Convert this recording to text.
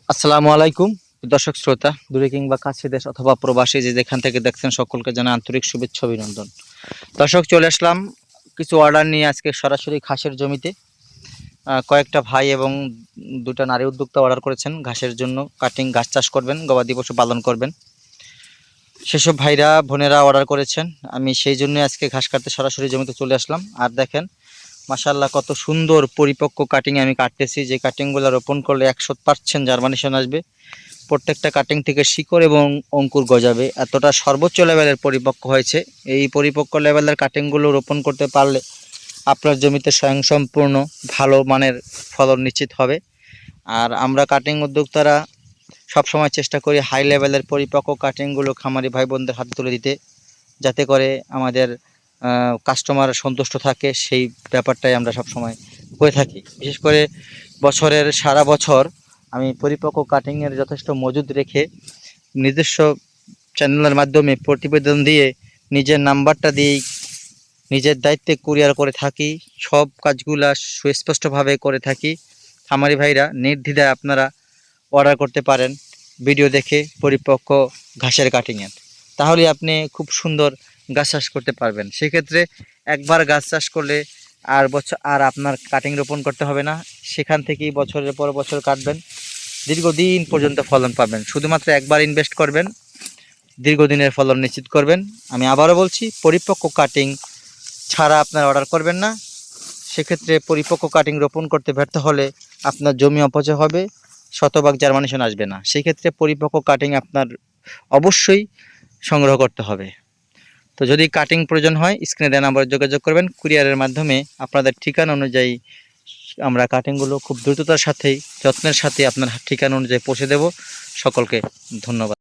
আসসালামু আলাইকুম দর্শক শ্রোতা, দূরে কিংবা কাছে দেশ অথবা প্রবাসী যে যেখান থেকে দেখছেন সকলকে জানাই আন্তরিক শুভেচ্ছা অভিনন্দন। দর্শক, চলে আসলাম কিছু অর্ডার নিয়ে আজকে সরাসরি ঘাসের জমিতে। কয়েকটা ভাই এবং দুটা নারী উদ্যোক্তা অর্ডার করেছেন ঘাসের জন্য, ঘাস চাষ করবেন, গবাদি পশু পালন করবেন। সেসব ভাইরা বোনেরা অর্ডার করেছেন, আমি সেই জন্য আজকে ঘাস কাটতে সরাসরি জমিতে চলে আসলাম। আর দেখেন মাশাআল্লাহ কত সুন্দর পরিপক্ক কাটিং আমি কাটতেছি, যে কাটিংগুলো রোপণ করলে 100% জার্মানেশন আসবে। প্রত্যেকটা কাটিং থেকে শিকড় এবং অঙ্কুর গজাবে, এতটা সর্বোচ্চ লেভেলের পরিপক্ক হয়েছে। এই পরিপক্ক লেভেলের কাটিংগুলো রোপণ করতে পারলে আপনার জমিতে স্বয়ংসম্পূর্ণ ভালো মানের ফলন নিশ্চিত হবে। আর আমরা কাটিং উদ্যোক্তারা সবসময় চেষ্টা করি হাই লেভেলের পরিপক্ক কাটিংগুলো খামারি ভাই বোনদের হাতে তুলে দিতে, যাতে করে আমাদের কাস্টমার সন্তুষ্ট থাকে। সেই ব্যাপারটাই আমরা সবসময় করে থাকি। বিশেষ করে বছরের সারা বছর আমি পরিপক্ক কাটিংয়ের যথেষ্ট মজুদ রেখে নিজস্ব চ্যানেলের মাধ্যমে প্রতিবেদন দিয়ে নিজের নাম্বারটা দিয়েই নিজের দায়িত্বে কুরিয়ার করে থাকি। সব কাজগুলা সুস্পষ্টভাবে করে থাকি। খামারি ভাইরা নির্দ্বিধায় আপনারা অর্ডার করতে পারেন ভিডিও দেখে পরিপক্ক ঘাসের কাটিংয়ের, তাহলে আপনি খুব সুন্দর গাছ চাষ করতে পারবেন। সেক্ষেত্রে একবার গাছ চাষ করলে আর আপনার কাটিং রোপণ করতে হবে না, সেখান থেকেই বছরের পর বছর কাটবেন, দীর্ঘদিন পর্যন্ত ফলন পাবেন। শুধুমাত্র একবার ইনভেস্ট করবেন, দীর্ঘদিনের ফলন নিশ্চিত করবেন। আমি আবারও বলছি, পরিপক্ক কাটিং ছাড়া আপনার অর্ডার করবেন না। সেক্ষেত্রে পরিপক্ক কাটিং রোপণ করতে ব্যর্থ হলে আপনার জমি অপচয় হবে, শতভাগ জার্মানেশন আসবে না। সেই ক্ষেত্রে পরিপক্ক কাটিং আপনার অবশ্যই সংগ্রহ করতে হবে। তো যদি কাটিং প্রয়োজন হয় স্ক্রিনে দেওয়া নাম্বারে যোগাযোগ করবেন, কুরিয়ারের মাধ্যমে আপনাদের ঠিকানা অনুযায়ী আমরা কাটিংগুলো খুব দ্রুততার সাথেই যত্নের সাথে আপনার ঠিকানা অনুযায়ী পৌঁছে দেব। সকলকে ধন্যবাদ।